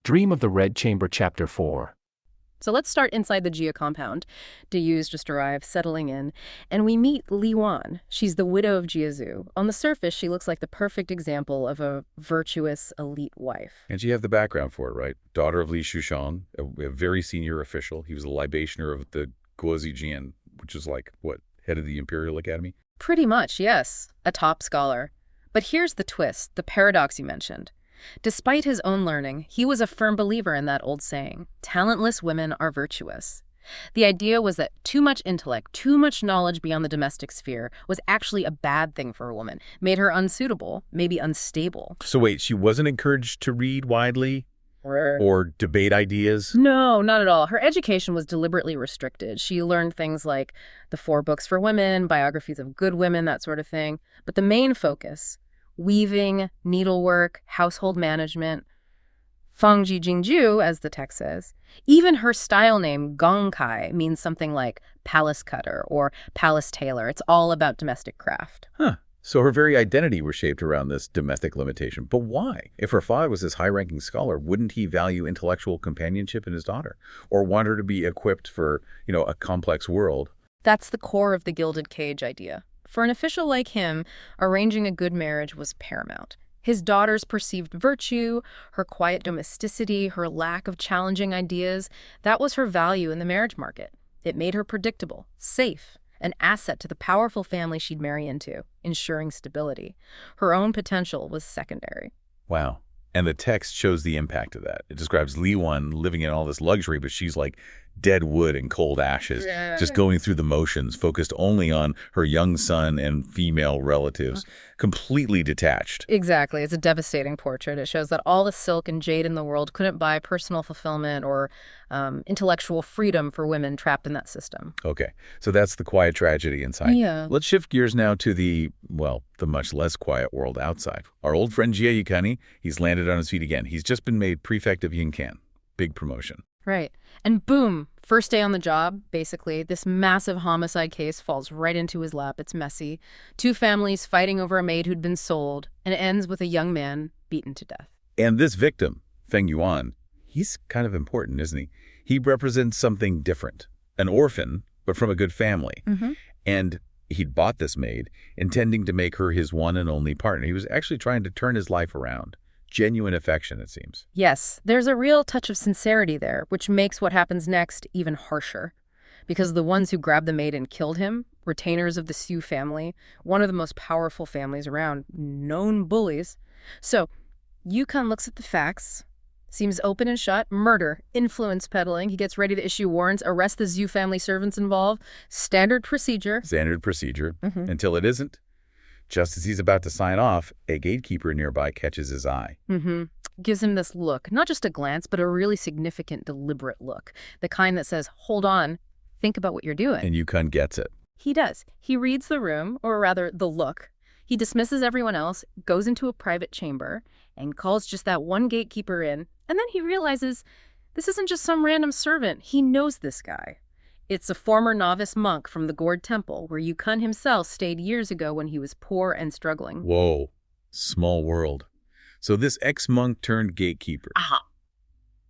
Dream of the Red Chamber Chapter 4. So let's start inside the Jia compound. Dayu's just arrived, settling in, and we meet Li Wan. She's the widow of Jiazhu. On the surface, she looks like the perfect example of a virtuous, elite wife. And you have the background for it, right? Daughter of Li Shushang, a very senior official. He was a libationer of the Guozijian, which is like, what, head of the Imperial Academy? Pretty much, yes. A top scholar. But here's the twist, the paradox you mentioned. Despite his own learning, he was a firm believer in that old saying, talentless women are virtuous. The idea was that too much intellect, too much knowledge beyond the domestic sphere was actually a bad thing for a woman, made her unsuitable, maybe unstable. So wait, she wasn't encouraged to read widely or debate ideas? No, not at all. Her education was deliberately restricted. She learned things like the 4 books for women, biographies of good women, that sort of thing. But the main focus, weaving, needlework, household management, Fangji Jingju, as the text says. Even her style name, Gongkai, means something like palace cutter or palace tailor. It's all about domestic craft. Huh. So her very identity was shaped around this domestic limitation. But why? If her father was this high-ranking scholar, wouldn't he value intellectual companionship in his daughter? Or want her to be equipped for, a complex world? That's the core of the gilded cage idea. For an official like him, arranging a good marriage was paramount. His daughter's perceived virtue, her quiet domesticity, her lack of challenging ideas, that was her value in the marriage market. It made her predictable, safe, an asset to the powerful family she'd marry into, ensuring stability. Her own potential was secondary. Wow. And the text shows the impact of that. It describes Li Wan living in all this luxury, but she's like dead wood and cold ashes, just going through the motions, focused only on her young son and female relatives, completely detached. Exactly. It's a devastating portrait. It shows that all the silk and jade in the world couldn't buy personal fulfillment or intellectual freedom for women trapped in that system. Okay, so that's the quiet tragedy inside. Yeah. Let's shift gears now to the much less quiet world outside. Our old friend Jia Yukani, he's landed on his feet again. He's just been made prefect of Yinkan. Big promotion. Right. And boom, first day on the job, basically, this massive homicide case falls right into his lap. It's messy. 2 families fighting over a maid who'd been sold, and it ends with a young man beaten to death. And this victim, Feng Yuan, he's kind of important, isn't he? He represents something different. An orphan, but from a good family. And he'd bought this maid, intending to make her his one and only partner. He was actually trying to turn his life around. Genuine affection, it seems. Yes, there's a real touch of sincerity there, which makes what happens next even harsher. Because the ones who grabbed the maid and killed him, retainers of the Sioux family, one of the most powerful families around, known bullies. So, Yukon looks at the facts, seems open and shut, murder, influence peddling. He gets ready to issue warrants, arrest the Zhu family servants involved. Standard procedure. Standard procedure, until it isn't. Just as he's about to sign off, a gatekeeper nearby catches his eye. Gives him this look, not just a glance, but a really significant, deliberate look. The kind that says, hold on, think about what you're doing. And Yukon gets it. He does. He reads the room, or rather, the look. He dismisses everyone else, goes into a private chamber, and calls just that one gatekeeper in. And then he realizes this isn't just some random servant. He knows this guy. It's a former novice monk from the Gourd Temple, where Yukon himself stayed years ago when he was poor and struggling. Whoa, small world. So this ex-monk turned gatekeeper.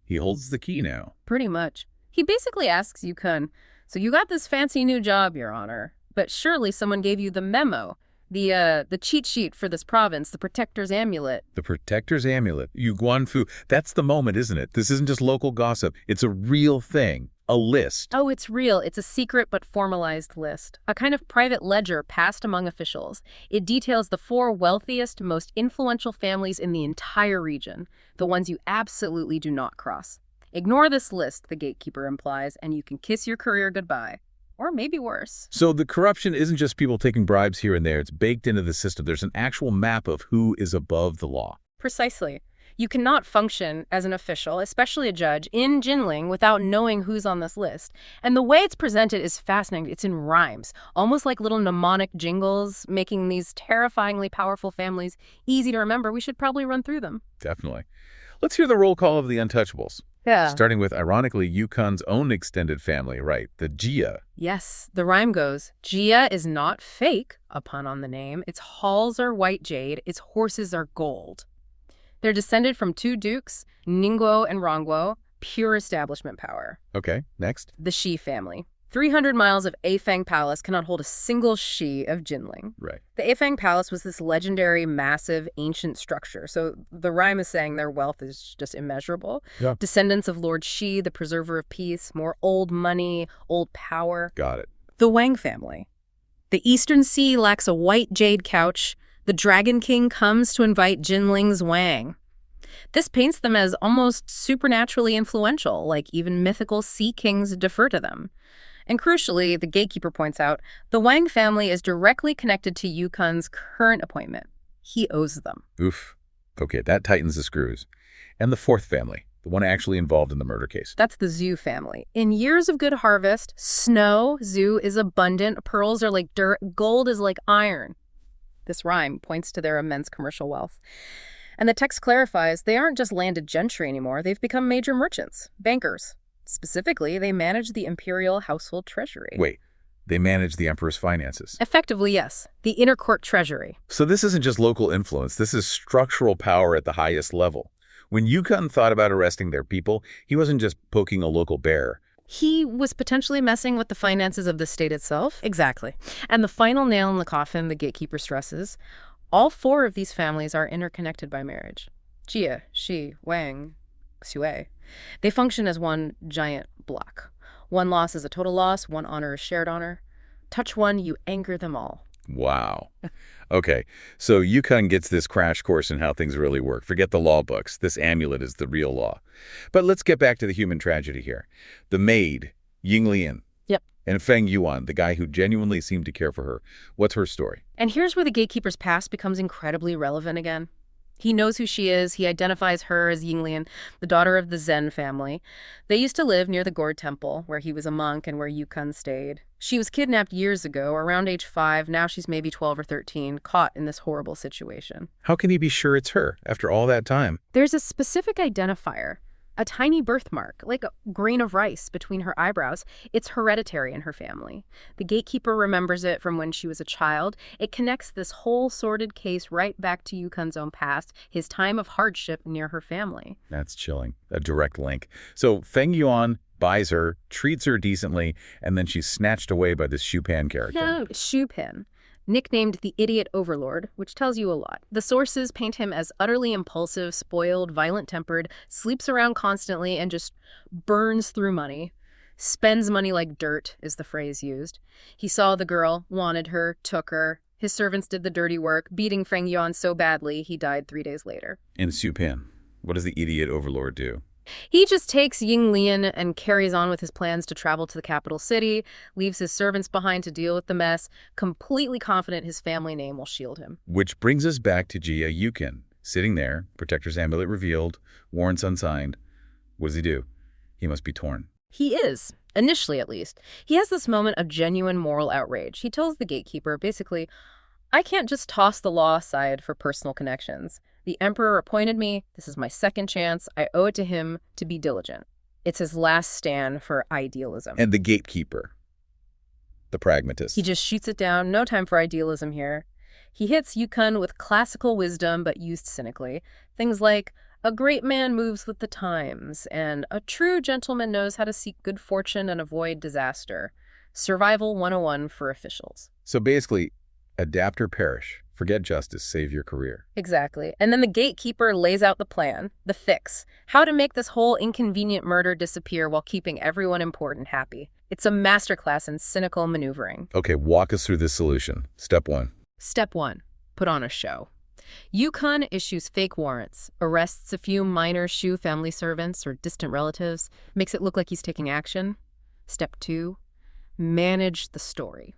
He holds the key now. Pretty much. He basically asks Yukon, so you got this fancy new job, Your Honor, but surely someone gave you the memo, the cheat sheet for this province, the Protector's Amulet. The Protector's Amulet. Yu Guanfu. That's the moment, isn't it? This isn't just local gossip. It's a real thing. A list. Oh, it's real. It's a secret but formalized list. A kind of private ledger passed among officials. It details the 4 wealthiest, most influential families in the entire region, the ones you absolutely do not cross. Ignore this list, the gatekeeper implies, and you can kiss your career goodbye. Or maybe worse. So the corruption isn't just people taking bribes here and there. It's baked into the system. There's an actual map of who is above the law. Precisely. You cannot function as an official, especially a judge, in Jinling without knowing who's on this list. And the way it's presented is fascinating. It's in rhymes, almost like little mnemonic jingles, making these terrifyingly powerful families easy to remember. We should probably run through them. Definitely. Let's hear the roll call of the untouchables. Yeah. Starting with, ironically, Yukon's own extended family, right? The Jia. Yes, the rhyme goes, Jia is not fake, a pun on the name. Its halls are white jade, its horses are gold. They're descended from two dukes, Ningguo and Rongguo, pure establishment power. Okay, next. The Shi family. 300 miles of Afang Palace cannot hold a single Shi of Jinling. Right. The Afang Palace was this legendary, massive, ancient structure. So the rhyme is saying their wealth is just immeasurable. Yeah. Descendants of Lord Shi, the preserver of peace, more old money, old power. Got it. The Wang family. The Eastern Sea lacks a white jade couch. The Dragon King comes to invite Jinling's Wang. This paints them as almost supernaturally influential, like even mythical sea kings defer to them. And crucially, the gatekeeper points out, the Wang family is directly connected to Yukun's current appointment. He owes them. Oof. Okay, that tightens the screws. And the fourth family, the one actually involved in the murder case. That's the Zhu family. In years of good harvest, snow, Zhu, is abundant, pearls are like dirt, gold is like iron. This rhyme points to their immense commercial wealth. And the text clarifies they aren't just landed gentry anymore, they've become major merchants, bankers. Specifically, they manage the imperial household treasury. Wait, they manage the emperor's finances. Effectively, yes. The inner court treasury. So this isn't just local influence, this is structural power at the highest level. When Yukon thought about arresting their people, he wasn't just poking a local bear. He was potentially messing with the finances of the state itself. Exactly. And the final nail in the coffin, the gatekeeper stresses, all four of these families are interconnected by marriage. Jia, Shi, Wang, Xue. They function as one giant block. One loss is a total loss, one honor is shared honor. Touch one, you anger them all. Wow. Okay, so Yukon gets this crash course in how things really work. Forget the law books. This amulet is the real law. But let's get back to the human tragedy here. The maid, Ying Lian. Yep. And Feng Yuan, the guy who genuinely seemed to care for her. What's her story? And here's where the gatekeeper's past becomes incredibly relevant again. He knows who she is. He identifies her as Yinglian, the daughter of the Zen family. They used to live near the Gourd Temple, where he was a monk and where Yukon stayed. She was kidnapped years ago, around age 5. Now she's maybe 12 or 13, caught in this horrible situation. How can he be sure it's her after all that time? There's a specific identifier, a tiny birthmark, like a grain of rice between her eyebrows. It's hereditary in her family. The gatekeeper remembers it from when she was a child. It connects this whole sordid case right back to Yukon's own past, his time of hardship near her family. That's chilling. A direct link. So Feng Yuan buys her, treats her decently, and then she's snatched away by this Shupan character. No, Shupan. Nicknamed the Idiot Overlord, which tells you a lot. The sources paint him as utterly impulsive, spoiled, violent-tempered, sleeps around constantly, and just burns through money. Spends money like dirt, is the phrase used. He saw the girl, wanted her, took her. His servants did the dirty work, beating Feng Yuan so badly he died 3 days later. And Shupan, what does the Idiot Overlord do? He just takes Ying Lian and carries on with his plans to travel to the capital city, leaves his servants behind to deal with the mess, completely confident his family name will shield him. Which brings us back to Jia Yukin, sitting there, protector's amulet revealed, warrants unsigned. What does he do? He must be torn. He is, initially at least. He has this moment of genuine moral outrage. He tells the gatekeeper, basically, I can't just toss the law aside for personal connections. The emperor appointed me. This is my second chance. I owe it to him to be diligent. It's his last stand for idealism. And the gatekeeper, the pragmatist. He just shoots it down. No time for idealism here. He hits Yukon with classical wisdom, but used cynically. Things like, a great man moves with the times, and a true gentleman knows how to seek good fortune and avoid disaster. Survival 101 for officials. So basically, adapt or perish. Forget justice, save your career. Exactly. And then the gatekeeper lays out the plan, the fix, how to make this whole inconvenient murder disappear while keeping everyone important happy. It's a masterclass in cynical maneuvering. Okay, walk us through this solution. Step 1. Step 1. Put on a show. Yukon issues fake warrants, arrests a few minor Shu family servants or distant relatives, makes it look like he's taking action. Step 2. Manage the story.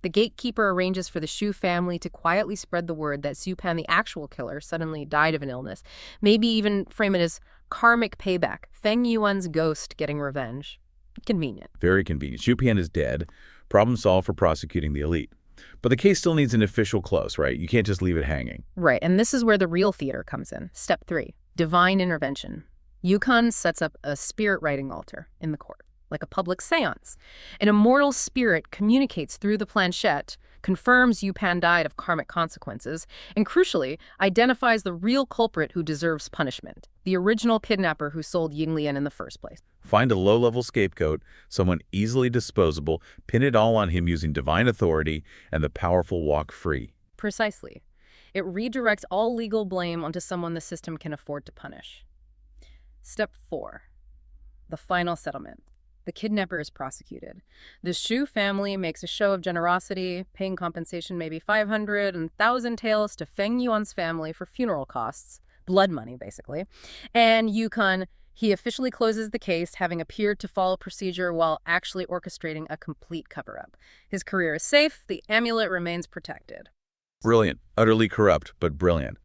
The gatekeeper arranges for the Shu family to quietly spread the word that Xupan, the actual killer, suddenly died of an illness. Maybe even frame it as karmic payback, Feng Yuan's ghost getting revenge. Convenient. Very convenient. Xupan is dead. Problem solved for prosecuting the elite. But the case still needs an official close, right? You can't just leave it hanging. Right, and this is where the real theater comes in. Step 3. Divine intervention. Yukon sets up a spirit writing altar in the court. like a public seance. An immortal spirit communicates through the planchette, confirms Yu Pan died of karmic consequences, and crucially, identifies the real culprit who deserves punishment, the original kidnapper who sold Yinglian in the first place. Find a low-level scapegoat, someone easily disposable, pin it all on him using divine authority, and the powerful walk free. Precisely. It redirects all legal blame onto someone the system can afford to punish. Step 4. The final settlement. The kidnapper is prosecuted. The Shu family makes a show of generosity, paying compensation maybe 500 and 1,000 taels to Feng Yuan's family for funeral costs. Blood money, basically. And Yukon, he officially closes the case, having appeared to follow procedure while actually orchestrating a complete cover-up. His career is safe, the amulet remains protected. Brilliant. Utterly corrupt, but brilliant.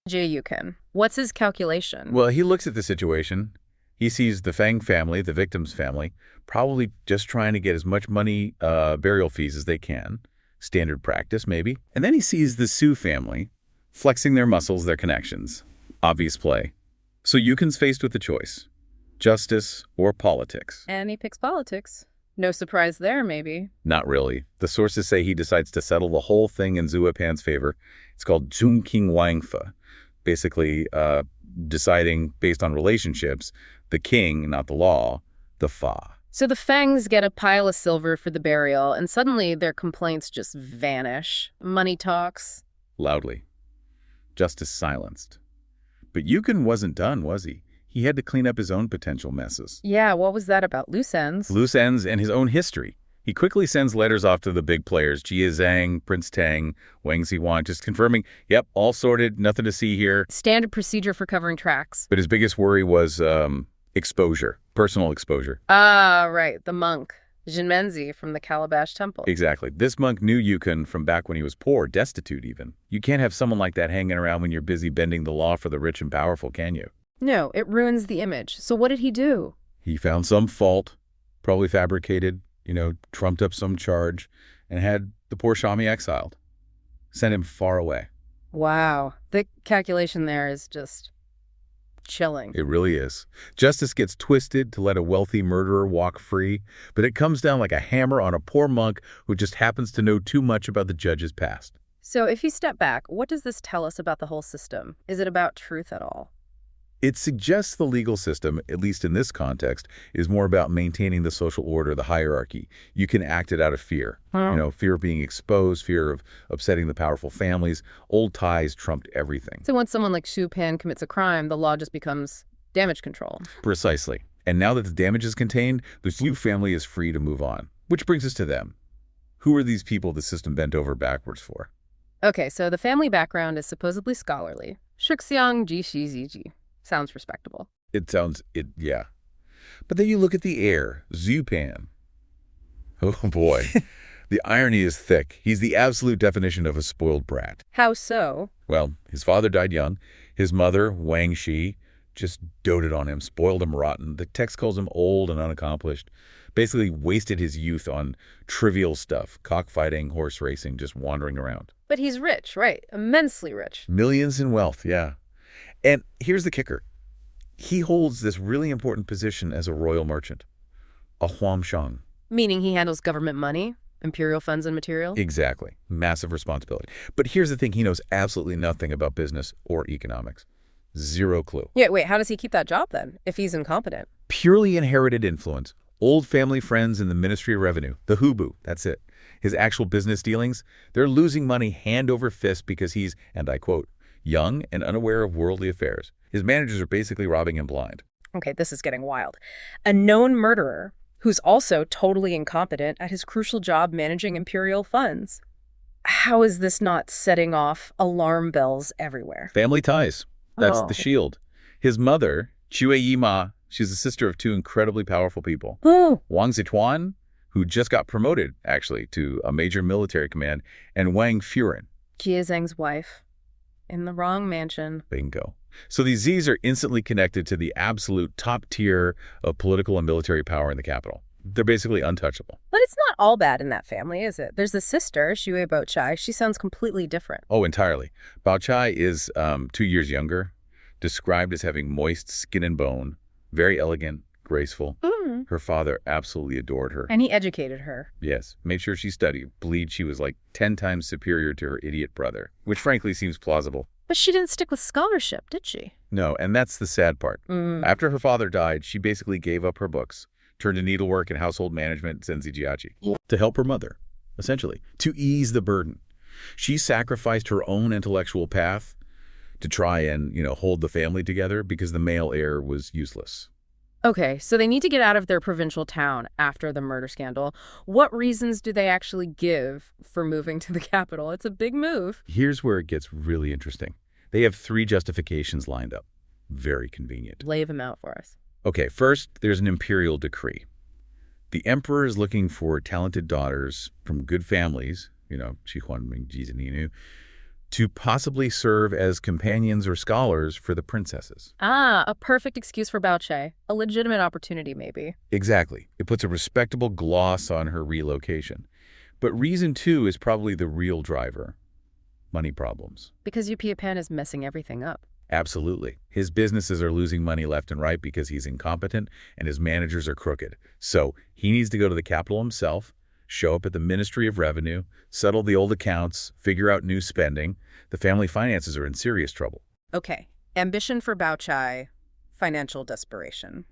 Jay Yukon, what's his calculation? Well, he looks at the situation. He sees the Feng family, the victim's family, probably just trying to get as much money, burial fees as they can. Standard practice, maybe. And then he sees the Su family, flexing their muscles, their connections. Obvious play. So Yukon's faced with the choice. Justice or politics. And he picks politics. No surprise there, maybe. Not really. The sources say he decides to settle the whole thing in Zhou Pan's favor. It's called Zhongqing Wangfa. Basically, deciding based on relationships, the king, not the law, the fa. So the Fangs get a pile of silver for the burial, and suddenly their complaints just vanish. Money talks. Loudly. Justice silenced. But Yukon wasn't done, was he? He had to clean up his own potential messes. Yeah, what was that about? Loose ends? Loose ends and his own history. He quickly sends letters off to the big players, Jia Zhang, Prince Tang, Wang Zihuan, just confirming, yep, all sorted, nothing to see here. Standard procedure for covering tracks. But his biggest worry was exposure, personal exposure. Ah, right, the monk, Jinmenzi from the Calabash Temple. Exactly. This monk knew Yukon from back when he was poor, destitute even. You can't have someone like that hanging around when you're busy bending the law for the rich and powerful, can you? No, it ruins the image. So what did he do? He found some fault, probably fabricated, trumped up some charge, and had the poor Shami exiled. Sent him far away. Wow. The calculation there is just chilling. It really is. Justice gets twisted to let a wealthy murderer walk free, but it comes down like a hammer on a poor monk who just happens to know too much about the judge's past. So if you step back, what does this tell us about the whole system? Is it about truth at all? It suggests the legal system, at least in this context, is more about maintaining the social order, the hierarchy. You can act it out of fear. Fear of being exposed, fear of upsetting the powerful families. Old ties trumped everything. So once someone like Xu Pan commits a crime, the law just becomes damage control. Precisely. And now that the damage is contained, the Xu family is free to move on. Which brings us to them. Who are these people the system bent over backwards for? Okay, so the family background is supposedly scholarly. Shixiang Ji Shi Zi Ji. Sounds respectable. Yeah. But then you look at the heir, Xu Pan. Oh, boy. The irony is thick. He's the absolute definition of a spoiled brat. How so? Well, his father died young. His mother, Wang Shi, just doted on him, spoiled him rotten. The text calls him old and unaccomplished. Basically wasted his youth on trivial stuff, cockfighting, horse racing, just wandering around. But he's rich, right? Immensely rich. Millions in wealth, yeah. And here's the kicker. He holds this really important position as a royal merchant, a huamshang. Meaning he handles government money, imperial funds and material? Exactly. Massive responsibility. But here's the thing. He knows absolutely nothing about business or economics. Zero clue. Yeah, wait, how does he keep that job then, if he's incompetent? Purely inherited influence. Old family friends in the Ministry of Revenue, the Hubu, that's it. His actual business dealings, they're losing money hand over fist because he's, and I quote, young and unaware of worldly affairs. His managers are basically robbing him blind. Okay, this is getting wild. A known murderer who's also totally incompetent at his crucial job managing imperial funds. How is this not setting off alarm bells everywhere? Family ties. That's the shield. His mother, Chue Yima, she's the sister of two incredibly powerful people. Wang Zituan, who just got promoted, actually, to a major military command, and Wang Furen. Jia Zhang's wife. In the wrong mansion. Bingo. So these Zs are instantly connected to the absolute top tier of political and military power in the capital. They're basically untouchable. But it's not all bad in that family, is it? There's a sister, Xue Baochai. She sounds completely different. Oh, entirely. Baochai is 2 years younger, described as having moist skin and bone, very elegant, graceful. Her father absolutely adored her. And he educated her. Yes, made sure she studied, believed she was like 10 times superior to her idiot brother, which frankly seems plausible. But she didn't stick with scholarship, did she? No, and that's the sad part. After her father died, she basically gave up her books, turned to needlework and household management senzijiachi to help her mother, essentially, to ease the burden. She sacrificed her own intellectual path to try and, hold the family together because the male heir was useless. Okay, so they need to get out of their provincial town after the murder scandal. What reasons do they actually give for moving to the capital? It's a big move. Here's where it gets really interesting. They have 3 justifications lined up. Very convenient. Lay them out for us. Okay, first, there's an imperial decree. The emperor is looking for talented daughters from good families, to possibly serve as companions or scholars for the princesses. Ah, a perfect excuse for Baoche. A legitimate opportunity, maybe. Exactly. It puts a respectable gloss on her relocation. But reason 2 is probably the real driver. Money problems. Because Yupiapan is messing everything up. Absolutely. His businesses are losing money left and right because he's incompetent and his managers are crooked. So he needs to go to the capital himself, show up at the Ministry of Revenue, settle the old accounts, figure out new spending. The family finances are in serious trouble. Okay. Ambition for Baochai, financial desperation.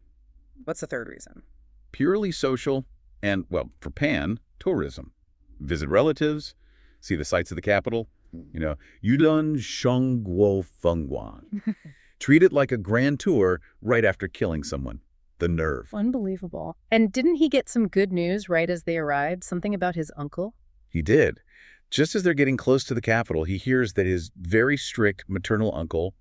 What's the third reason? Purely social and, well, for Pan, tourism. Visit relatives, see the sights of the capital. Yudun Shengguo Fengguan. Treat it like a grand tour right after killing someone. The nerve. Unbelievable. And didn't he get some good news right as they arrived? Something about his uncle? He did. Just as they're getting close to the capital, he hears that his very strict maternal uncle,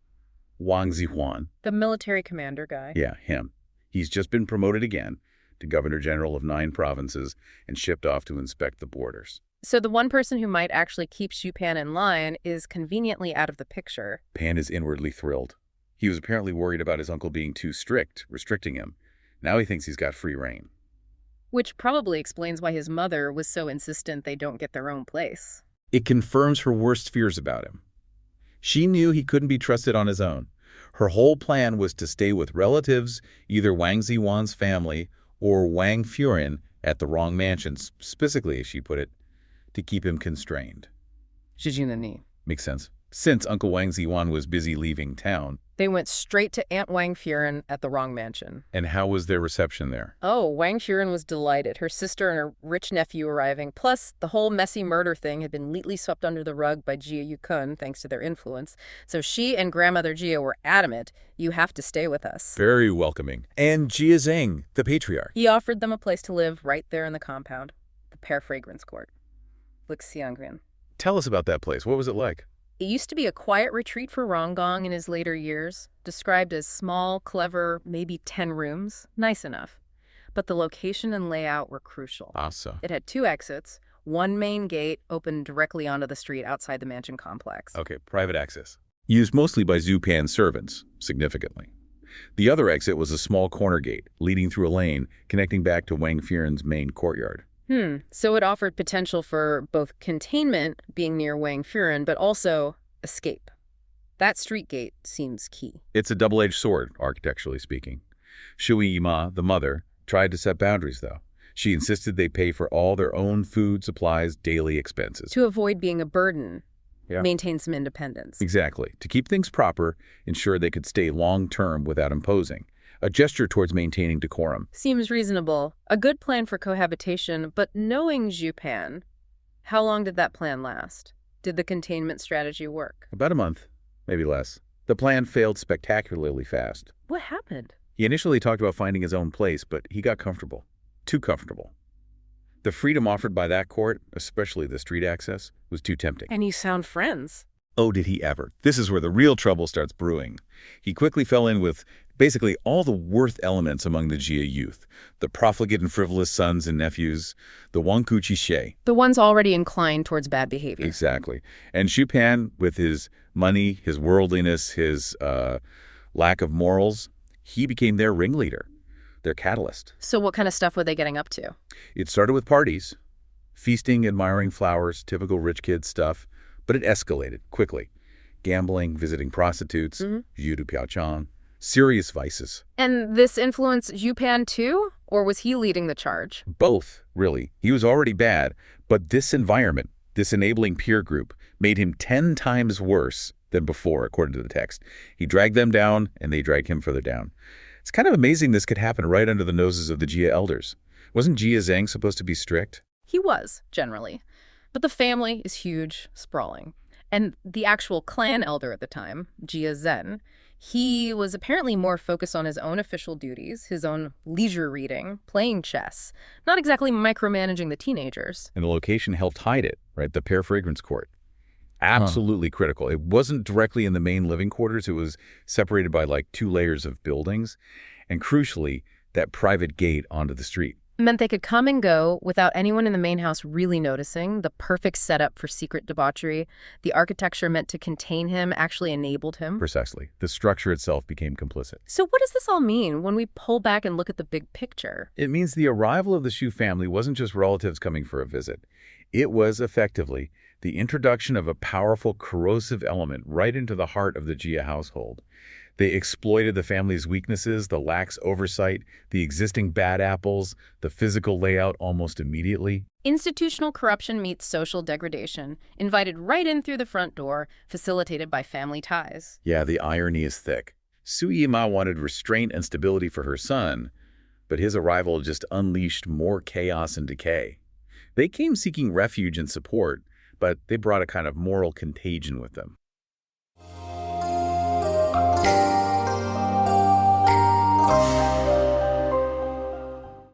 Wang Zihuan. The military commander guy. Yeah, him. He's just been promoted again to Governor General of 9 provinces and shipped off to inspect the borders. So the one person who might actually keep Xu Pan in line is conveniently out of the picture. Pan is inwardly thrilled. He was apparently worried about his uncle being too strict, restricting him. Now he thinks he's got free rein. Which probably explains why his mother was so insistent they don't get their own place. It confirms her worst fears about him. She knew he couldn't be trusted on his own. Her whole plan was to stay with relatives, either Wang Zihuan's family or Wang Furin at the wrong mansions, specifically, as she put it, to keep him constrained. Jijunani. Makes sense. Since Uncle Wang Zihuan was busy leaving town. They went straight to Aunt Wang Furin at the wrong mansion. And how was their reception there? Oh, Wang Furin was delighted. Her sister and her rich nephew arriving. Plus, the whole messy murder thing had been neatly swept under the rug by Jia Yukun, thanks to their influence. So she and grandmother Jia were adamant, you have to stay with us. Very welcoming. And Jia Zheng, the patriarch. He offered them a place to live right there in the compound. The Pear Fragrance Court. Lixiangrian. Tell us about that place. What was it like? It used to be a quiet retreat for Ronggong in his later years, described as small, clever, maybe 10 rooms. Nice enough. But the location and layout were crucial. Asa. It had 2 exits. One main gate opened directly onto the street outside the mansion complex. Okay, private access. Used mostly by Xu Pan's servants, significantly. The other exit was a small corner gate, leading through a lane, connecting back to Wang Furin's main courtyard. So it offered potential for both containment, being near Wang Furin, but also escape. That street gate seems key. It's a double-edged sword, architecturally speaking. Shui Yima, the mother, tried to set boundaries, though. She insisted they pay for all their own food, supplies, daily expenses. To avoid being a burden, Yeah. maintain some independence. Exactly. To keep things proper, ensure they could stay long-term without imposing. A gesture towards maintaining decorum. Seems reasonable. A good plan for cohabitation, but knowing Xu Pan, how long did that plan last? Did the containment strategy work? About a month, maybe less. The plan failed spectacularly fast. What happened? He initially talked about finding his own place, but he got comfortable. Too comfortable. The freedom offered by that court, especially the street access, was too tempting. And you sound friends. Oh, did he ever. This is where the real trouble starts brewing. He quickly fell in with basically all the worth elements among the Jia youth. The profligate and frivolous sons and nephews, the Wangkuchi She. The ones already inclined towards bad behavior. Exactly. And Xu Pan, with his money, his worldliness, his lack of morals, he became their ringleader, their catalyst. So what kind of stuff were they getting up to? It started with parties, feasting, admiring flowers, typical rich kid stuff, but it escalated quickly. Gambling, visiting prostitutes, Yudu Piaochang. serious vices. And this influenced Yupan too? Or was he leading the charge? Both, really. He was already bad, but this environment, this enabling peer group, made him 10 times worse than before, according to the text. He dragged them down, and they dragged him further down. It's kind of amazing this could happen right under the noses of the Jia elders. Wasn't Jia Zhang supposed to be strict? He was, generally. But the family is huge, sprawling. And the actual clan elder at the time, Jia Zhen, he was apparently more focused on his own official duties, his own leisure reading, playing chess, not exactly micromanaging the teenagers. And the location helped hide it, right? The Pear Fragrance Court. Absolutely critical. It wasn't directly in the main living quarters. It was separated by like 2 layers of buildings. And crucially, that private gate onto the street. Meant they could come and go without anyone in the main house really noticing. The perfect setup for secret debauchery. The architecture meant to contain him actually enabled him. Precisely. The structure itself became complicit. So what does this all mean when we pull back and look at the big picture? It means the arrival of the Xu family wasn't just relatives coming for a visit. It was effectively the introduction of a powerful corrosive element right into the heart of the Jia household. They exploited the family's weaknesses, the lax oversight, the existing bad apples, the physical layout almost immediately. Institutional corruption meets social degradation, invited right in through the front door, facilitated by family ties. Yeah, the irony is thick. Su Yima wanted restraint and stability for her son, but his arrival just unleashed more chaos and decay. They came seeking refuge and support, but they brought a kind of moral contagion with them.